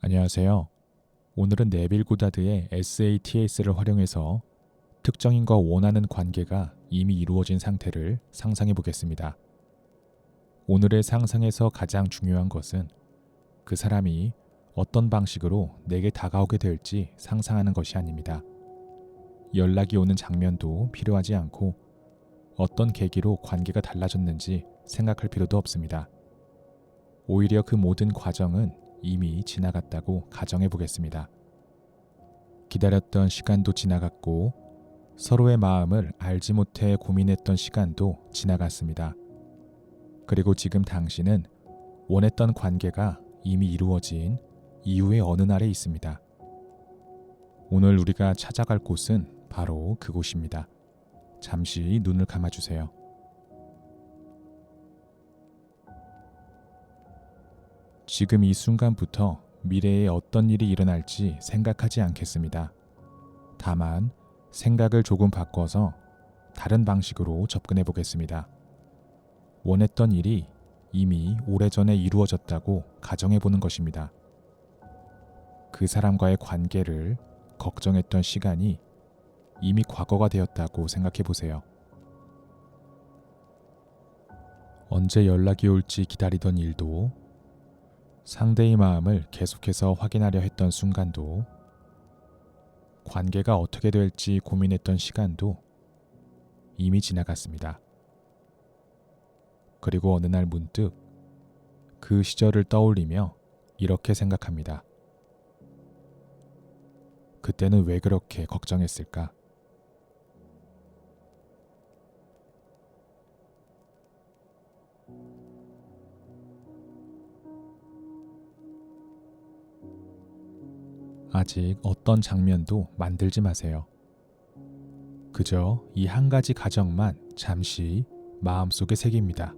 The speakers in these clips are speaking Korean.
안녕하세요. 오늘은 네빌 고다드의 SATS를 활용해서 특정인과 원하는 관계가 이미 이루어진 상태를 상상해 보겠습니다. 오늘의 상상에서 가장 중요한 것은 그 사람이 어떤 방식으로 내게 다가오게 될지 상상하는 것이 아닙니다. 연락이 오는 장면도 필요하지 않고 어떤 계기로 관계가 달라졌는지 생각할 필요도 없습니다. 오히려 그 모든 과정은 이미 지나갔다고 가정해 보겠습니다. 기다렸던 시간도 지나갔고 서로의 마음을 알지 못해 고민했던 시간도 지나갔습니다. 그리고 지금 당신은 원했던 관계가 이미 이루어진 이후의 어느 날에 있습니다. 오늘 우리가 찾아갈 곳은 바로 그곳입니다. 잠시 눈을 감아주세요. 지금 이 순간부터 미래에 어떤 일이 일어날지 생각하지 않겠습니다. 다만 생각을 조금 바꿔서 다른 방식으로 접근해 보겠습니다. 원했던 일이 이미 오래전에 이루어졌다고 가정해 보는 것입니다. 그 사람과의 관계를 걱정했던 시간이 이미 과거가 되었다고 생각해 보세요. 언제 연락이 올지 기다리던 일도, 상대의 마음을 계속해서 확인하려 했던 순간도, 관계가 어떻게 될지 고민했던 시간도 이미 지나갔습니다. 그리고 어느 날 문득 그 시절을 떠올리며 이렇게 생각합니다. 그때는 왜 그렇게 걱정했을까? 아직 어떤 장면도 만들지 마세요. 그저 이 한 가지 가정만 잠시 마음속에 새깁니다.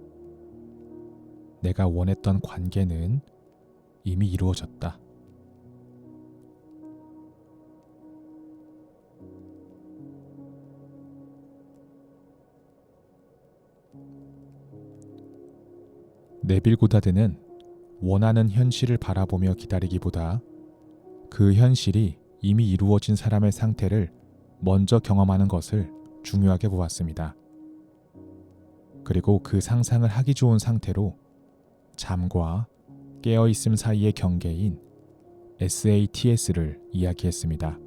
내가 원했던 관계는 이미 이루어졌다. 네빌 고다드는 원하는 현실을 바라보며 기다리기보다 그 현실이 이미 이루어진 사람의 상태를 먼저 경험하는 것을 중요하게 보았습니다. 그리고 그 상상을 하기 좋은 상태로 잠과 깨어있음 사이의 경계인 SATS를 이야기했습니다.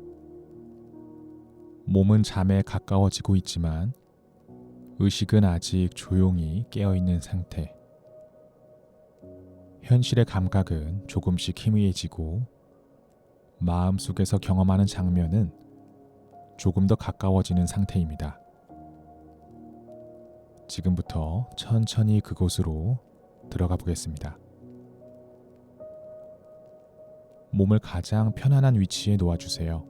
몸은 잠에 가까워지고 있지만 의식은 아직 조용히 깨어있는 상태. 현실의 감각은 조금씩 희미해지고 마음속에서 경험하는 장면은 조금 더 가까워지는 상태입니다. 지금부터 천천히 그곳으로 들어가 보겠습니다. 몸을 가장 편안한 위치에 놓아주세요.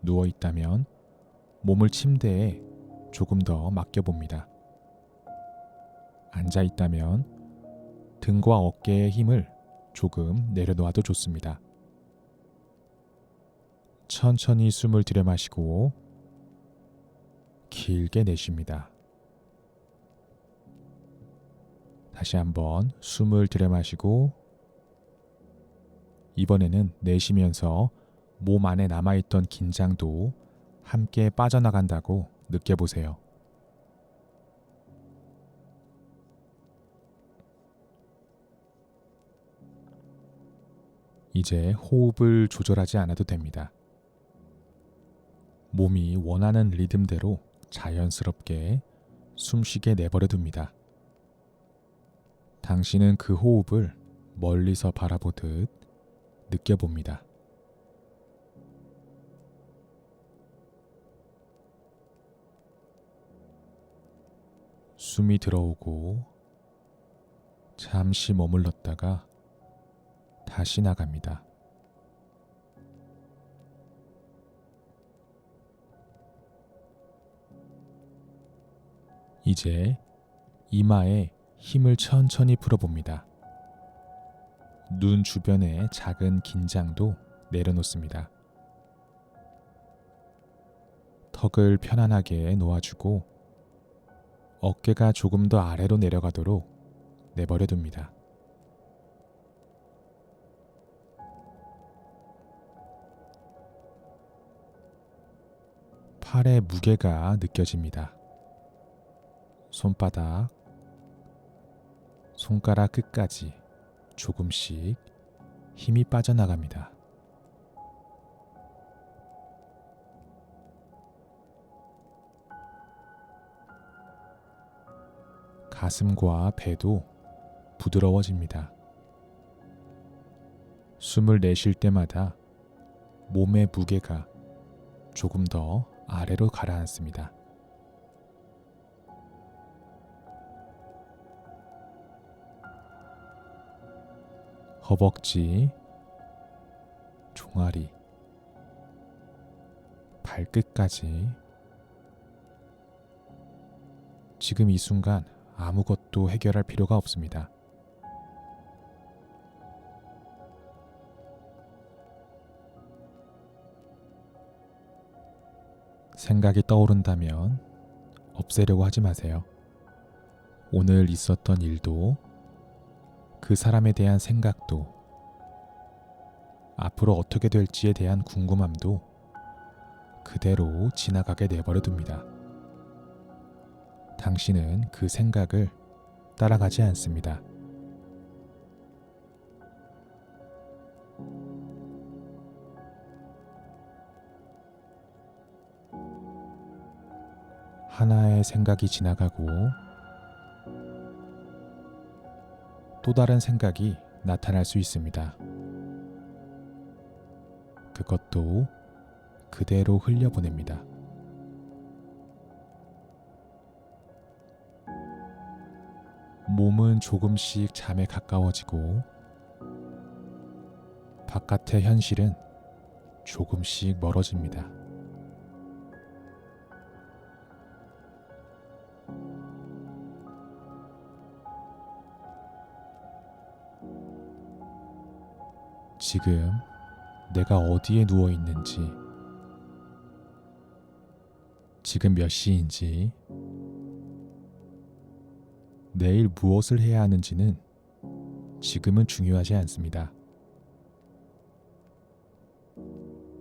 누워 있다면 몸을 침대에 조금 더 맡겨봅니다. 앉아 있다면 등과 어깨의 힘을 조금 내려놓아도 좋습니다. 천천히 숨을 들여마시고 길게 내쉽니다. 다시 한번 숨을 들여마시고 이번에는 내쉬면서 몸 안에 남아있던 긴장도 함께 빠져나간다고 느껴보세요. 이제 호흡을 조절하지 않아도 됩니다. 몸이 원하는 리듬대로 자연스럽게 숨쉬게 내버려 둡니다. 당신은 그 호흡을 멀리서 바라보듯 느껴봅니다. 숨이 들어오고 잠시 머물렀다가 다시 나갑니다. 이제 이마에 힘을 천천히 풀어봅니다. 눈 주변의 작은 긴장도 내려놓습니다. 턱을 편안하게 놓아주고 어깨가 조금 더 아래로 내려가도록 내버려 둡니다. 팔의 무게가 느껴집니다. 손바닥, 손가락 끝까지 조금씩 힘이 빠져나갑니다. 가슴과 배도 부드러워집니다. 숨을 내쉴 때마다 몸의 무게가 조금 더 아래로 가라앉습니다. 허벅지, 종아리, 발끝까지 지금 이 순간 아무것도 해결할 필요가 없습니다. 생각이 떠오른다면 없애려고 하지 마세요. 오늘 있었던 일도, 그 사람에 대한 생각도, 앞으로 어떻게 될지에 대한 궁금함도 그대로 지나가게 내버려 둡니다. 당신은 그 생각을 따라가지 않습니다. 하나의 생각이 지나가고 또 다른 생각이 나타날 수 있습니다. 그것도 그대로 흘려보냅니다. 몸은 조금씩 잠에 가까워지고 바깥의 현실은 조금씩 멀어집니다. 지금 내가 어디에 누워 있는지, 지금 몇 시인지, 내일 무엇을 해야 하는지는 지금은 중요하지 않습니다.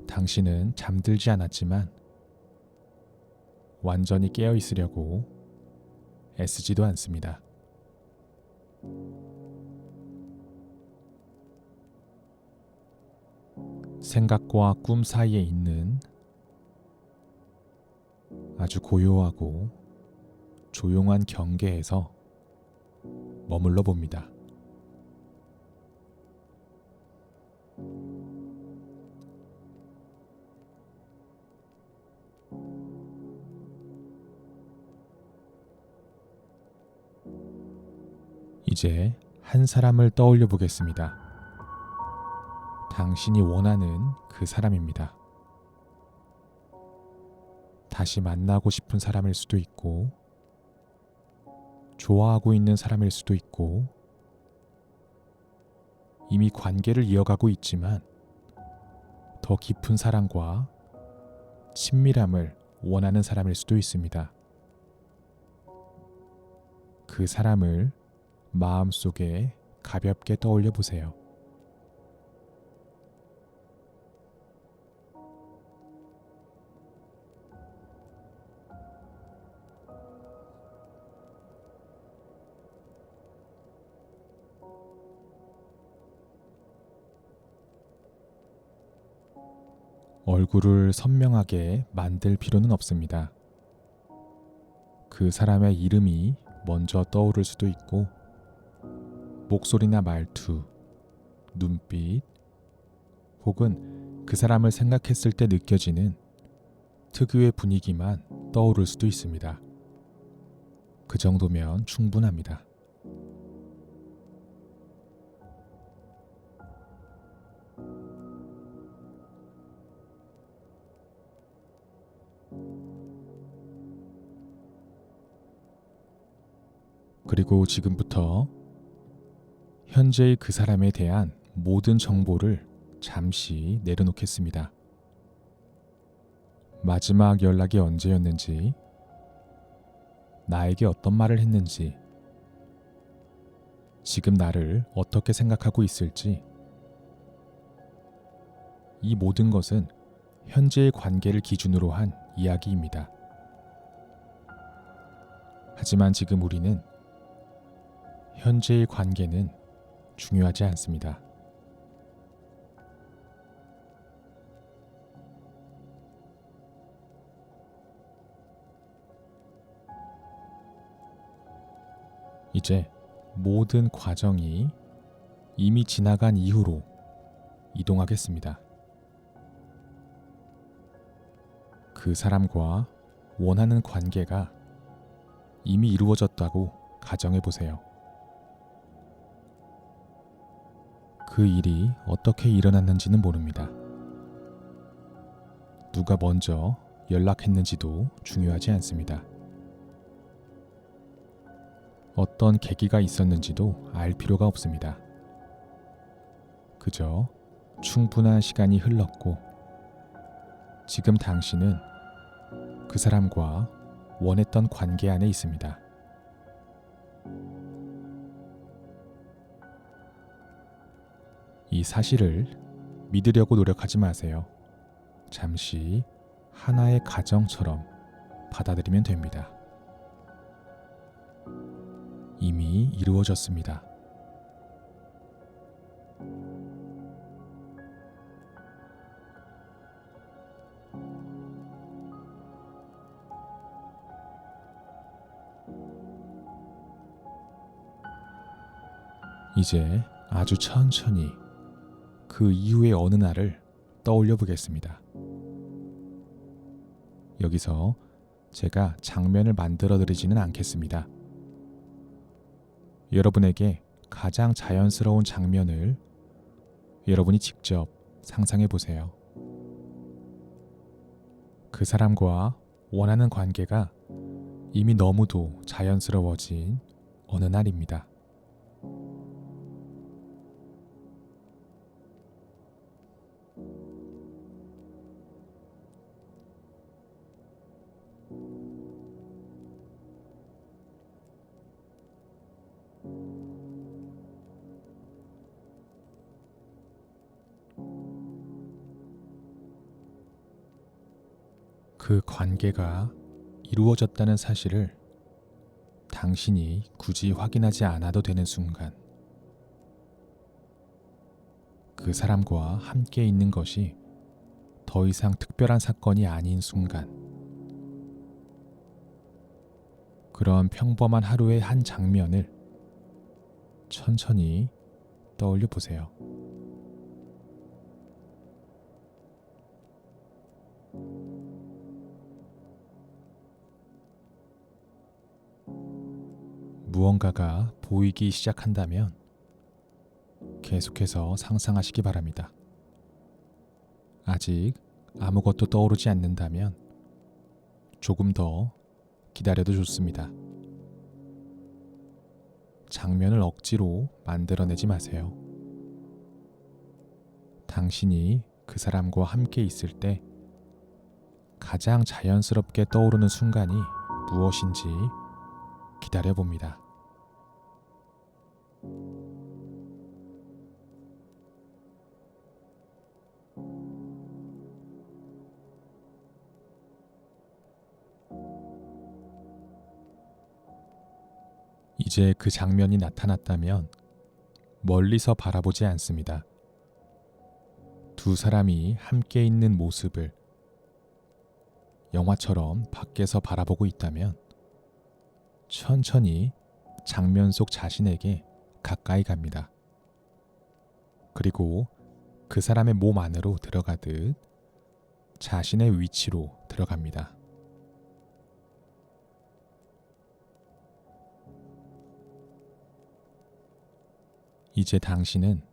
당신은 잠들지 않았지만 완전히 깨어 있으려고 애쓰지도 않습니다. 생각과 꿈 사이에 있는 아주 고요하고 조용한 경계에서 머물러 봅니다. 이제 한 사람을 떠올려 보겠습니다. 당신이 원하는 그 사람입니다. 다시 만나고 싶은 사람일 수도 있고, 좋아하고 있는 사람일 수도 있고, 이미 관계를 이어가고 있지만 더 깊은 사랑과 친밀함을 원하는 사람일 수도 있습니다. 그 사람을 마음속에 가볍게 떠올려 보세요. 얼굴을 선명하게 만들 필요는 없습니다. 그 사람의 이름이 먼저 떠오를 수도 있고, 목소리나 말투, 눈빛, 혹은 그 사람을 생각했을 때 느껴지는 특유의 분위기만 떠오를 수도 있습니다. 그 정도면 충분합니다. 그리고 지금부터 현재의 그 사람에 대한 모든 정보를 잠시 내려놓겠습니다. 마지막 연락이 언제였는지, 나에게 어떤 말을 했는지, 지금 나를 어떻게 생각하고 있을지, 이 모든 것은 현재의 관계를 기준으로 한 이야기입니다. 하지만 지금 우리는 현재의 관계는 중요하지 않습니다. 이제 모든 과정이 이미 지나간 이후로 이동하겠습니다. 그 사람과 원하는 관계가 이미 이루어졌다고 가정해 보세요. 그 일이 어떻게 일어났는지는 모릅니다. 누가 먼저 연락했는지도 중요하지 않습니다. 어떤 계기가 있었는지도 알 필요가 없습니다. 그저 충분한 시간이 흘렀고 지금 당신은 그 사람과 원했던 관계 안에 있습니다. 이 사실을 믿으려고 노력하지 마세요. 잠시 하나의 가정처럼 받아들이면 됩니다. 이미 이루어졌습니다. 이제 아주 천천히 그 이후의 어느 날을 떠올려 보겠습니다. 여기서 제가 장면을 만들어 드리지는 않겠습니다. 여러분에게 가장 자연스러운 장면을 여러분이 직접 상상해 보세요. 그 사람과 원하는 관계가 이미 너무도 자연스러워진 어느 날입니다. 그 관계가 이루어졌다는 사실을 당신이 굳이 확인하지 않아도 되는 순간, 그 사람과 함께 있는 것이 더 이상 특별한 사건이 아닌 순간, 그런 평범한 하루의 한 장면을 천천히 떠올려 보세요. 무언가가 보이기 시작한다면 계속해서 상상하시기 바랍니다. 아직 아무것도 떠오르지 않는다면 조금 더 기다려도 좋습니다. 장면을 억지로 만들어내지 마세요. 당신이 그 사람과 함께 있을 때 가장 자연스럽게 떠오르는 순간이 무엇인지 기다려봅니다. 이제 그 장면이 나타났다면 멀리서 바라보지 않습니다. 두 사람이 함께 있는 모습을 영화처럼 밖에서 바라보고 있다면 천천히 장면 속 자신에게 가까이 갑니다. 그리고 그 사람의 몸 안으로 들어가듯 자신의 위치로 들어갑니다. 이제 당신은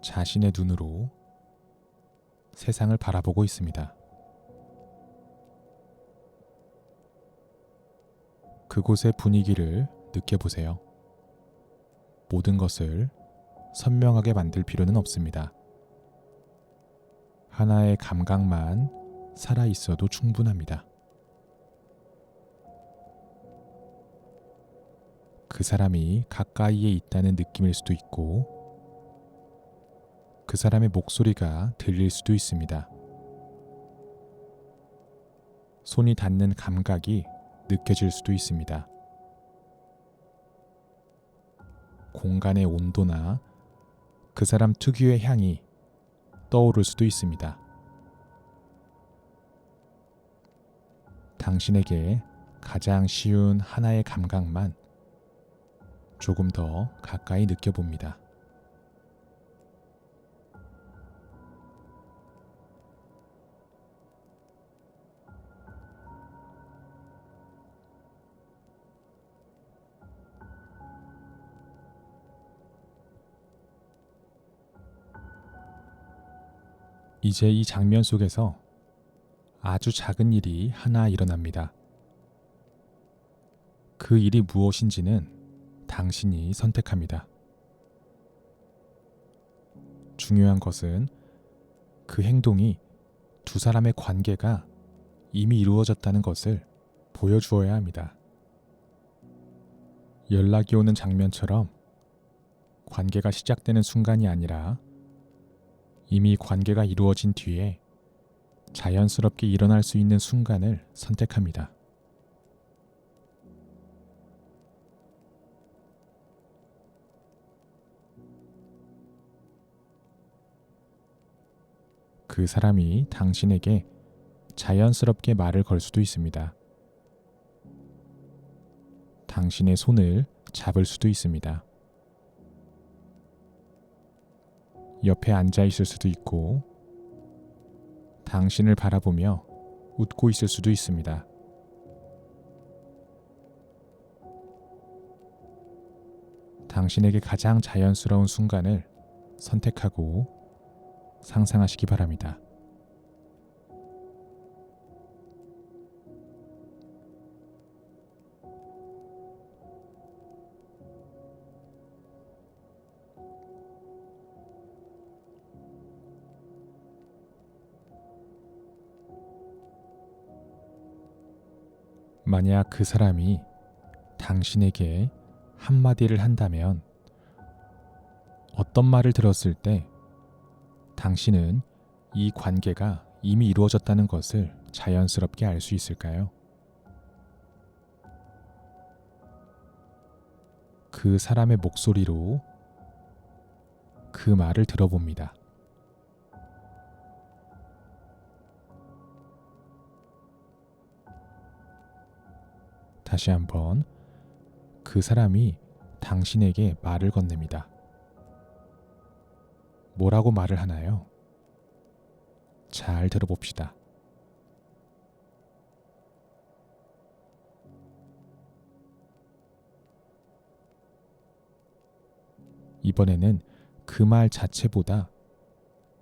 자신의 눈으로 세상을 바라보고 있습니다. 그곳의 분위기를 느껴보세요. 모든 것을 선명하게 만들 필요는 없습니다. 하나의 감각만 살아있어도 충분합니다. 그 사람이 가까이에 있다는 느낌일 수도 있고, 그 사람의 목소리가 들릴 수도 있습니다. 손이 닿는 감각이 느껴질 수도 있습니다. 공간의 온도나 그 사람 특유의 향이 떠오를 수도 있습니다. 당신에게 가장 쉬운 하나의 감각만 조금 더 가까이 느껴봅니다. 이제 이 장면 속에서 아주 작은 일이 하나 일어납니다. 그 일이 무엇인지는 당신이 선택합니다. 중요한 것은 그 행동이 두 사람의 관계가 이미 이루어졌다는 것을 보여주어야 합니다. 연락이 오는 장면처럼 관계가 시작되는 순간이 아니라 이미 관계가 이루어진 뒤에 자연스럽게 일어날 수 있는 순간을 선택합니다. 그 사람이 당신에게 자연스럽게 말을 걸 수도 있습니다. 당신의 손을 잡을 수도 있습니다. 옆에 앉아 있을 수도 있고, 당신을 바라보며 웃고 있을 수도 있습니다. 당신에게 가장 자연스러운 순간을 선택하고 상상하시기 바랍니다. 만약 그 사람이 당신에게 한마디를 한다면 어떤 말을 들었을 때 당신은 이 관계가 이미 이루어졌다는 것을 자연스럽게 알 수 있을까요? 그 사람의 목소리로 그 말을 들어봅니다. 다시 한번 그 사람이 당신에게 말을 건넵니다. 뭐라고 말을 하나요? 잘 들어봅시다. 이번에는 그 말 자체보다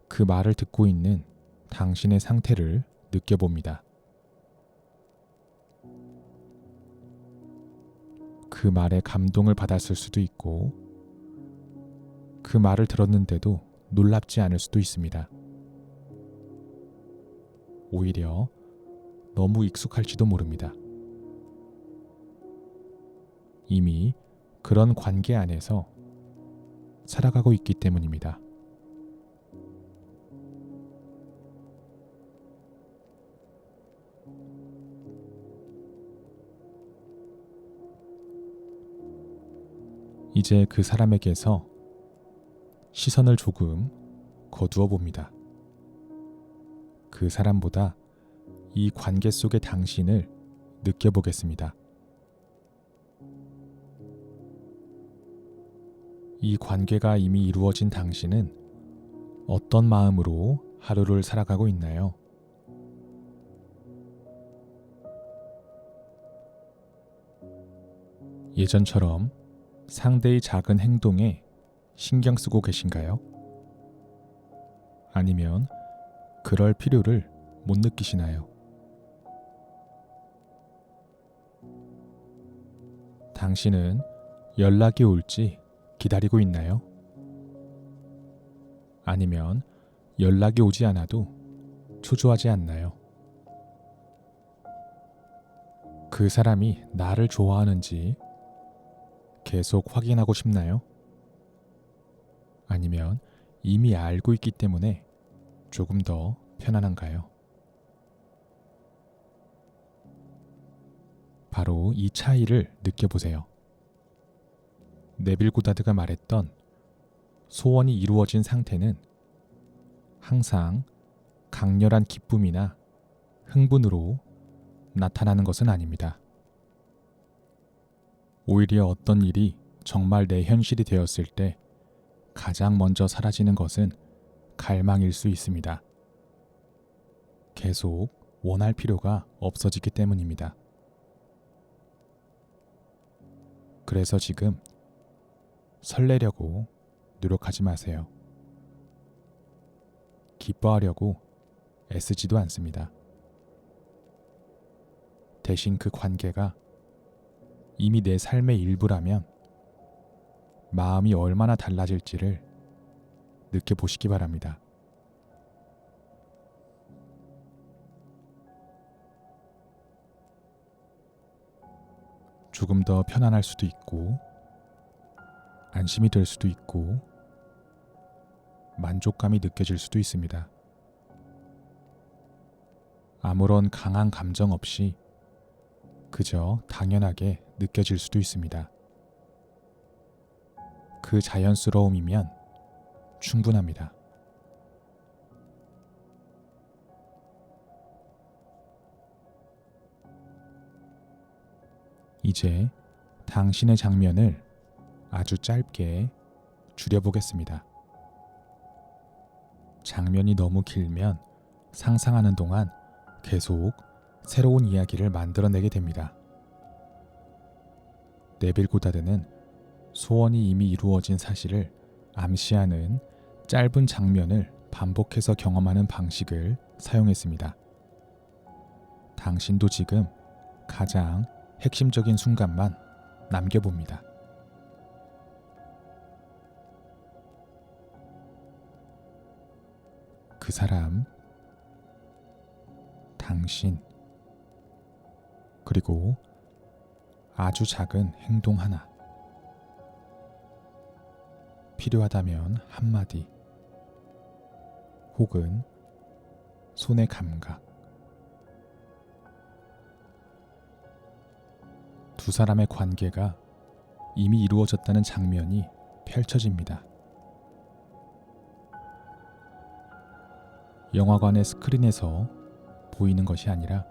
그 말을 듣고 있는 당신의 상태를 느껴봅니다. 그 말에 감동을 받았을 수도 있고, 그 말을 들었는데도 놀랍지 않을 수도 있습니다. 오히려 너무 익숙할지도 모릅니다. 이미 그런 관계 안에서 살아가고 있기 때문입니다. 이제 그 사람에게서 시선을 조금 거두어 봅니다. 그 사람보다 이 관계 속의 당신을 느껴보겠습니다. 이 관계가 이미 이루어진 당신은 어떤 마음으로 하루를 살아가고 있나요? 예전처럼 상대의 작은 행동에 신경 쓰고 계신가요? 아니면 그럴 필요를 못 느끼시나요? 당신은 연락이 올지 기다리고 있나요? 아니면 연락이 오지 않아도 초조하지 않나요? 그 사람이 나를 좋아하는지 계속 확인하고 싶나요? 아니면 이미 알고 있기 때문에 조금 더 편안한가요? 바로 이 차이를 느껴보세요. 네빌 고다드가 말했던 소원이 이루어진 상태는 항상 강렬한 기쁨이나 흥분으로 나타나는 것은 아닙니다. 오히려 어떤 일이 정말 내 현실이 되었을 때 가장 먼저 사라지는 것은 갈망일 수 있습니다. 계속 원할 필요가 없어지기 때문입니다. 그래서 지금 설레려고 노력하지 마세요. 기뻐하려고 애쓰지도 않습니다. 대신 그 관계가 이미 내 삶의 일부라면 마음이 얼마나 달라질지를 느껴보시기 바랍니다. 조금 더 편안할 수도 있고, 안심이 될 수도 있고, 만족감이 느껴질 수도 있습니다. 아무런 강한 감정 없이 그저 당연하게 느껴질 수도 있습니다. 그 자연스러움이면 충분합니다. 이제 당신의 장면을 아주 짧게 줄여보겠습니다. 장면이 너무 길면 상상하는 동안 계속 새로운 이야기를 만들어내게 됩니다. 네빌 고다드는 소원이 이미 이루어진 사실을 암시하는 짧은 장면을 반복해서 경험하는 방식을 사용했습니다. 당신도 지금 가장 핵심적인 순간만 남겨봅니다. 그 사람, 당신, 그리고 아주 작은 행동 하나, 필요하다면 한마디, 혹은 손의 감각. 두 사람의 관계가 이미 이루어졌다는 장면이 펼쳐집니다. 영화관의 스크린에서 보이는 것이 아니라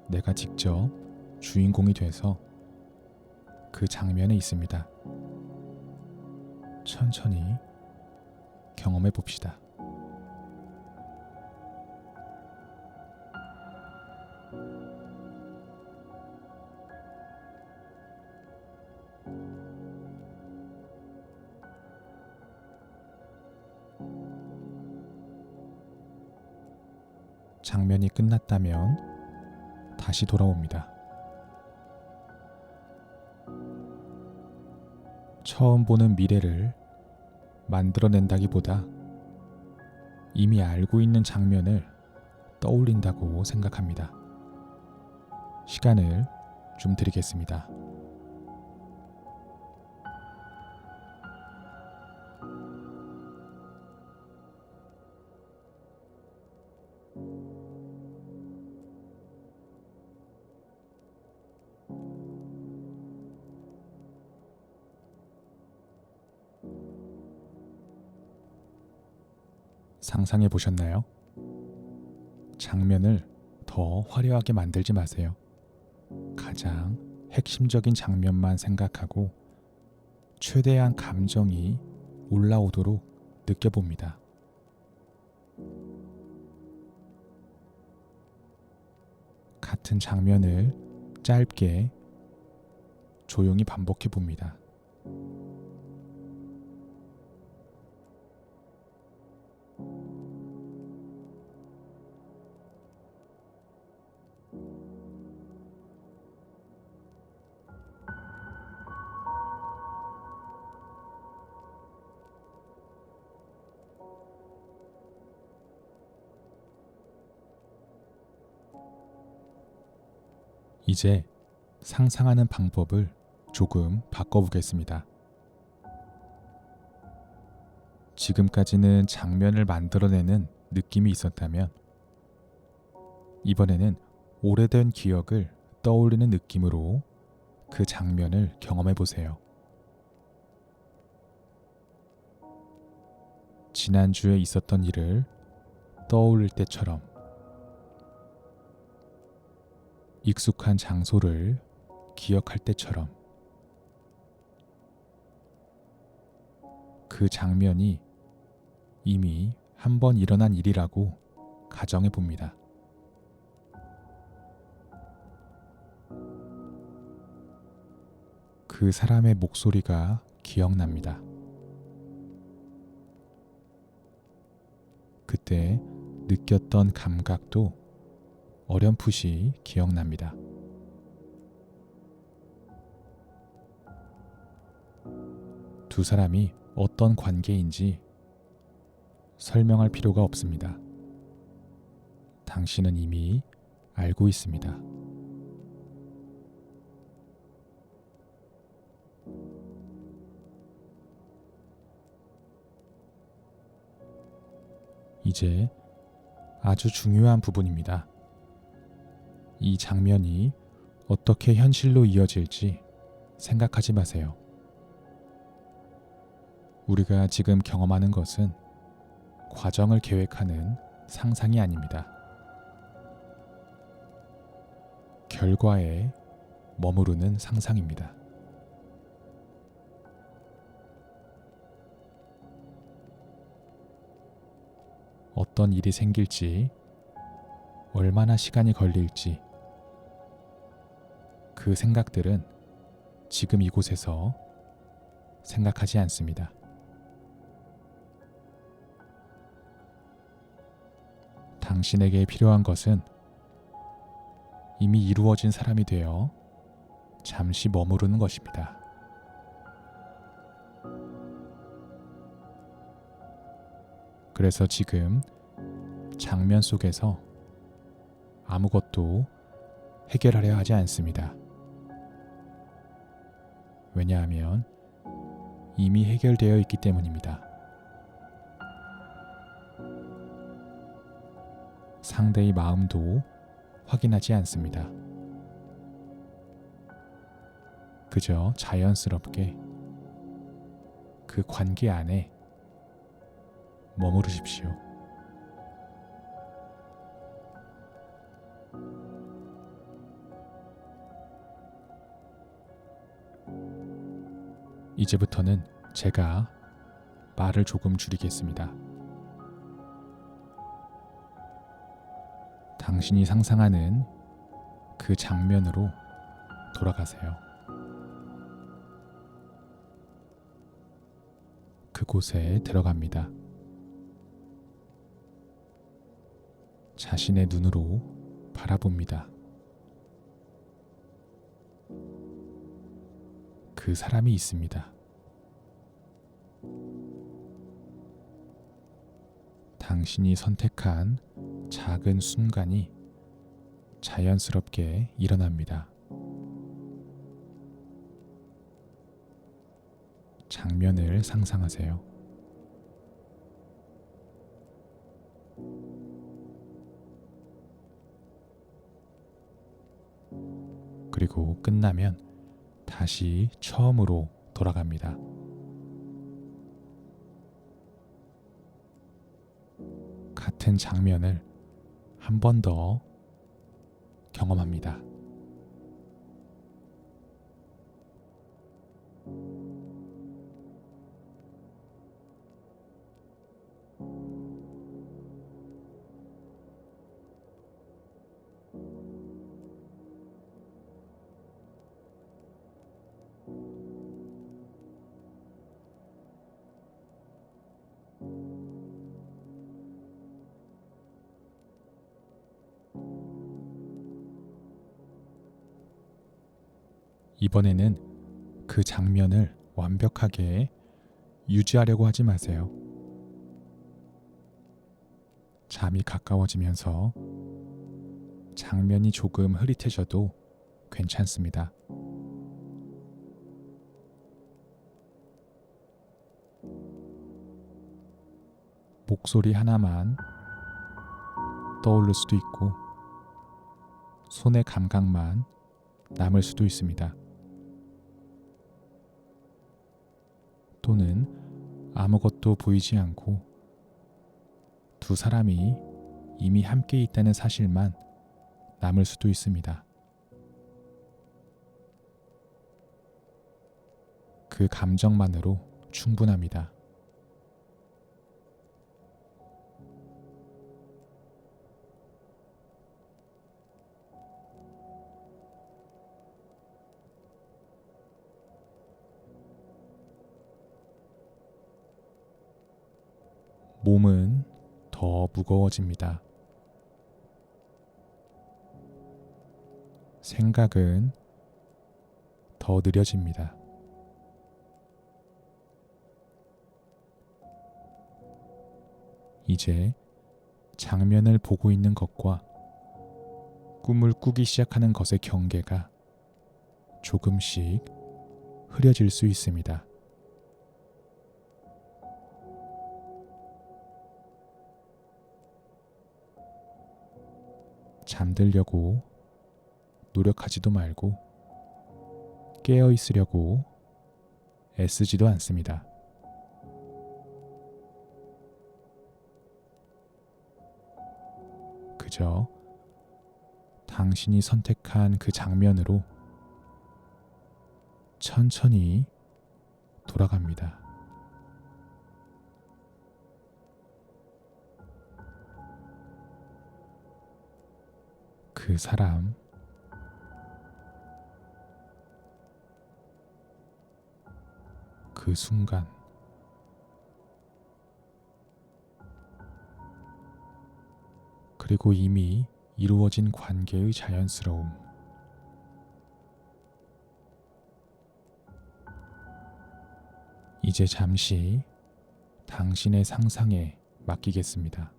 내가 직접 주인공이 돼서 그 장면에 있습니다. 천천히 경험해 봅시다. 장면이 끝났다면 다시 돌아옵니다. 처음 보는 미래를 만들어낸다기보다 이미 알고 있는 장면을 떠올린다고 생각합니다. 시간을 좀 드리겠습니다. 상상해 보셨나요? 장면을 더 화려하게 만들지 마세요. 가장 핵심적인 장면만 생각하고 최대한 감정이 올라오도록 느껴봅니다. 같은 장면을 짧게 조용히 반복해 봅니다. 이제 상상하는 방법을 조금 바꿔보겠습니다. 지금까지는 장면을 만들어내는 느낌이 있었다면 이번에는 오래된 기억을 떠올리는 느낌으로 그 장면을 경험해 보세요. 지난주에 있었던 일을 떠올릴 때처럼, 익숙한 장소를 기억할 때처럼, 그 장면이 이미 한 번 일어난 일이라고 가정해 봅니다. 그 사람의 목소리가 기억납니다. 그때 느꼈던 감각도 어렴풋이 기억납니다. 두 사람이 어떤 관계인지 설명할 필요가 없습니다. 당신은 이미 알고 있습니다. 이제 아주 중요한 부분입니다. 이 장면이 어떻게 현실로 이어질지 생각하지 마세요. 우리가 지금 경험하는 것은 과정을 계획하는 상상이 아닙니다. 결과에 머무르는 상상입니다. 어떤 일이 생길지, 얼마나 시간이 걸릴지, 그 생각들은 지금 이곳에서 생각하지 않습니다. 당신에게 필요한 것은 이미 이루어진 사람이 되어 잠시 머무르는 것입니다. 그래서 지금 장면 속에서 아무것도 해결하려 하지 않습니다. 왜냐하면 이미 해결되어 있기 때문입니다. 상대의 마음도 확인하지 않습니다. 그저 자연스럽게 그 관계 안에 머무르십시오. 이제부터는 제가 말을 조금 줄이겠습니다. 당신이 상상하는 그 장면으로 돌아가세요. 그곳에 들어갑니다. 자신의 눈으로 바라봅니다. 그 사람이 있습니다. 당신이 선택한 작은 순간이 자연스럽게 일어납니다. 장면을 상상하세요. 그리고 끝나면 다시 처음으로 돌아갑니다. 같은 장면을 한 번 더 경험합니다. 이번에는 그 장면을 완벽하게 유지하려고 하지 마세요. 잠이 가까워지면서 장면이 조금 흐릿해져도 괜찮습니다. 목소리 하나만 떠오를 수도 있고, 손의 감각만 남을 수도 있습니다. 또는 아무것도 보이지 않고 두 사람이 이미 함께 있다는 사실만 남을 수도 있습니다. 그 감정만으로 충분합니다. 몸은 더 무거워집니다. 생각은 더 느려집니다. 이제 장면을 보고 있는 것과 꿈을 꾸기 시작하는 것의 경계가 조금씩 흐려질 수 있습니다. 잠들려고 노력하지도 말고 깨어 있으려고 애쓰지도 않습니다. 그저 당신이 선택한 그 장면으로 천천히 돌아갑니다. 그 사람, 그 순간, 그리고 이미 이루어진 관계의 자연스러움, 이제 잠시 당신의 상상에 맡기겠습니다.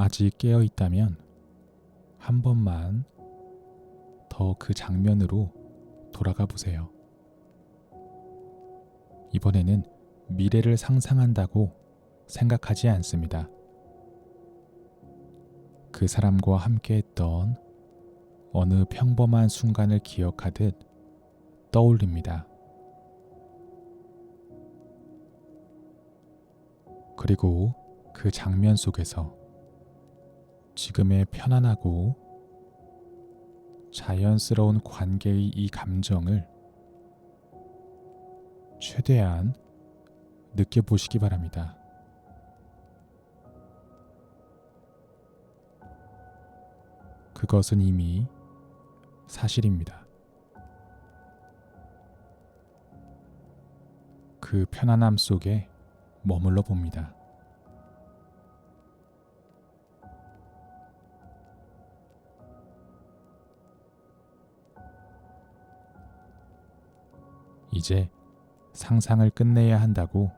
아직 깨어 있다면 한 번만 더 그 장면으로 돌아가 보세요. 이번에는 미래를 상상한다고 생각하지 않습니다. 그 사람과 함께 했던 어느 평범한 순간을 기억하듯 떠올립니다. 그리고 그 장면 속에서 지금의 편안하고 자연스러운 관계의 이 감정을 최대한 느껴보시기 바랍니다. 그것은 이미 사실입니다. 그 편안함 속에 머물러 봅니다. 이제 상상을 끝내야 한다고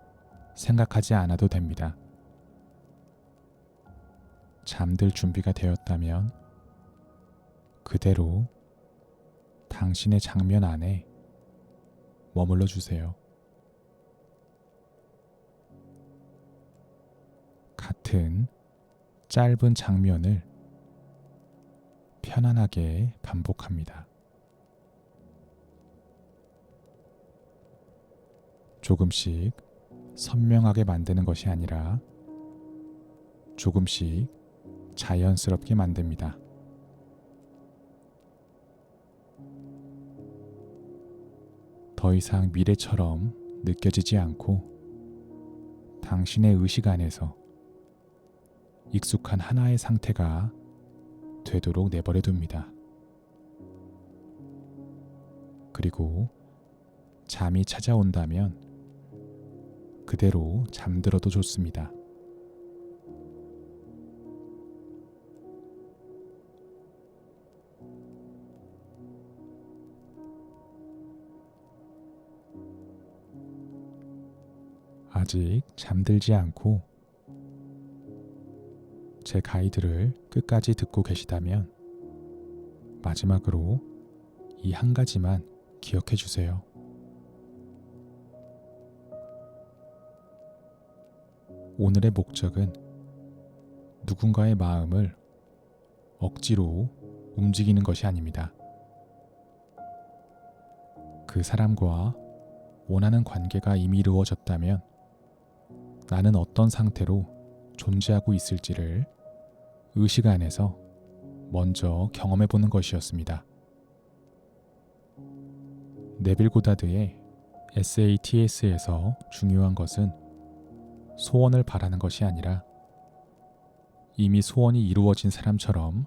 생각하지 않아도 됩니다. 잠들 준비가 되었다면 그대로 당신의 장면 안에 머물러 주세요. 같은 짧은 장면을 편안하게 반복합니다. 조금씩 선명하게 만드는 것이 아니라 조금씩 자연스럽게 만듭니다. 더 이상 미래처럼 느껴지지 않고 당신의 의식 안에서 익숙한 하나의 상태가 되도록 내버려 둡니다. 그리고 잠이 찾아온다면 그대로 잠들어도 좋습니다. 아직 잠들지 않고 제 가이드를 끝까지 듣고 계시다면 마지막으로 이 한 가지만 기억해 주세요. 오늘의 목적은 누군가의 마음을 억지로 움직이는 것이 아닙니다. 그 사람과 원하는 관계가 이미 이루어졌다면 나는 어떤 상태로 존재하고 있을지를 의식 안에서 먼저 경험해 보는 것이었습니다. 네빌 고다드의 SATS에서 중요한 것은 소원을 바라는 것이 아니라 이미 소원이 이루어진 사람처럼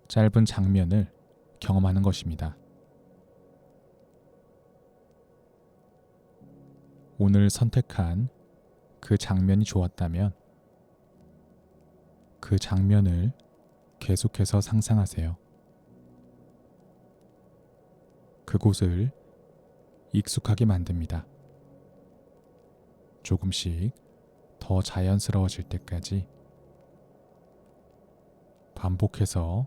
짧은 장면을 경험하는 것입니다. 오늘 선택한 그 장면이 좋았다면 그 장면을 계속해서 상상하세요. 그곳을 익숙하게 만듭니다. 조금씩 더 자연스러워질 때까지 반복해서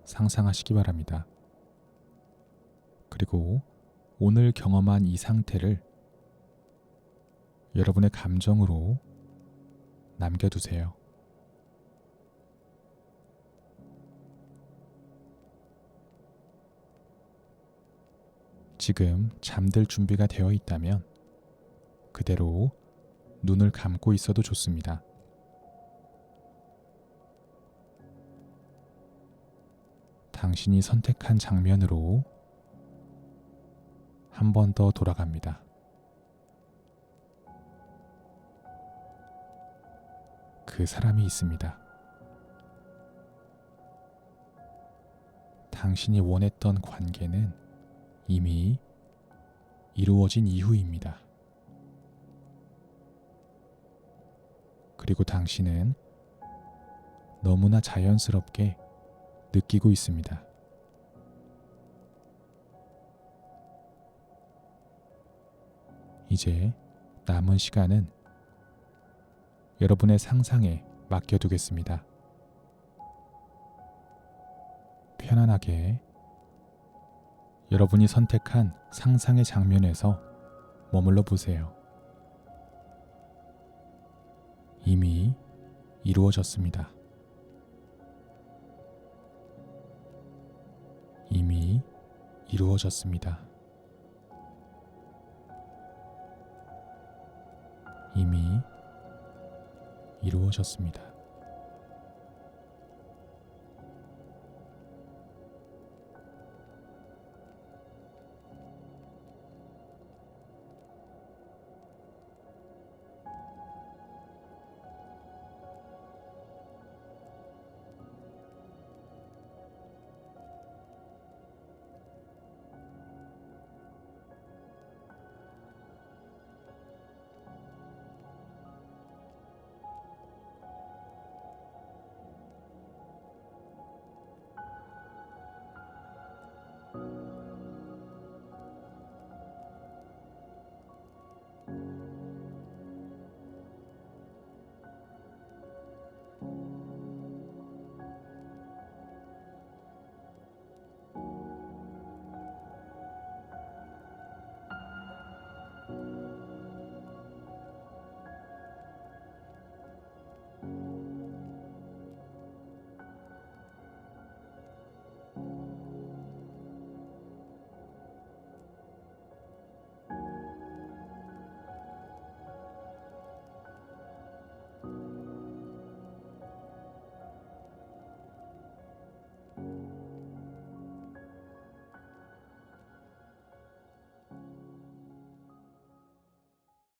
상상하시기 바랍니다. 그리고 오늘 경험한 이 상태를 여러분의 감정으로 남겨두세요. 지금 잠들 준비가 되어 있다면 그대로 눈을 감고 있어도 좋습니다. 당신이 선택한 장면으로 한 번 더 돌아갑니다. 그 사람이 있습니다. 당신이 원했던 관계는 이미 이루어진 이후입니다. 그리고 당신은 너무나 자연스럽게 느끼고 있습니다. 이제 남은 시간은 여러분의 상상에 맡겨두겠습니다. 편안하게 여러분이 선택한 상상의 장면에서 머물러 보세요. 이미 이루어졌습니다. 이미 이루어졌습니다. 이미 이루어졌습니다.